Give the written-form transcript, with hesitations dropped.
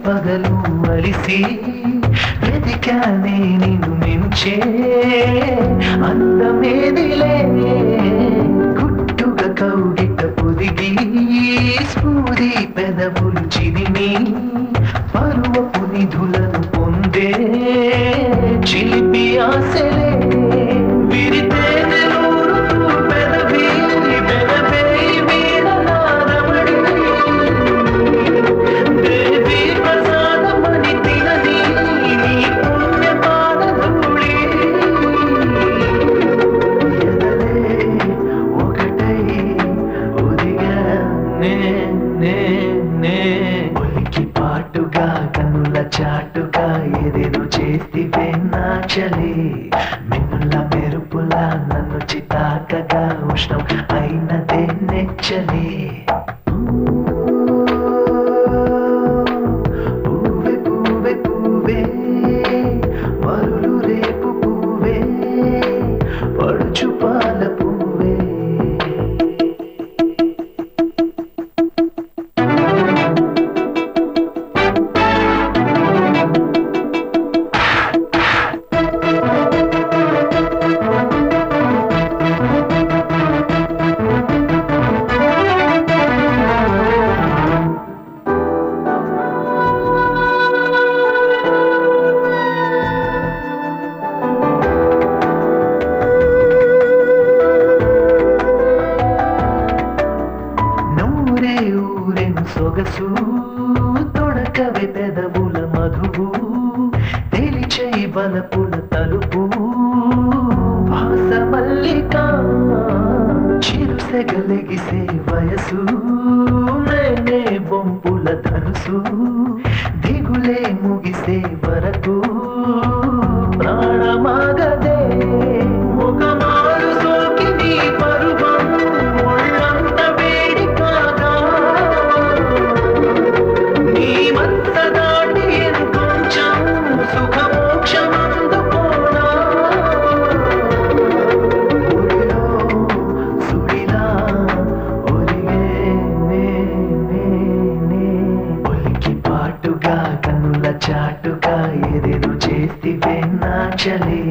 పగలు అలిసి వెతికానే నిన్ను మించే అందమేదిలే గుట్టుగా కౌగిట పొదిగి స్ఫూరి పెదవులు చిరిమి పరువపు నిధులను పొందే చిలిపి ఆశలే విరితే ఒలికి పాటుగా కనుల చాటుగా ఏదేదో చేస్తివే నా చలి మిన్నుల మెరుపులా నన్ను చితాకగా ఉష్ణం అయినదే నెచ్చలి పూవే పూవే పూవే మరులు రేపు పూవే పడుచు పాల పూవే ఊరెను సొగసు తొడకవే పెదవుల మధువు తెలిచై బలపుల తలుపు వాస మల్లిక చిరుసెగలెగిసే వయసు నేనే బొంపుల ధనుసు దిగులే ముగిసే వరకు ప్రాణమాగదే ఒక మారు సోకి నీ పరువం ఒళ్ళంత వేడి కాగా నీ మత్త దాటి ఇంకొంచెం సుఖమోక్షమందుకోనా ఒడిలో సుడిలా ఒలిగే ఒలికి పాటుగా కనుల చాటుగా ఏదేదో చేస్తివే నా చలి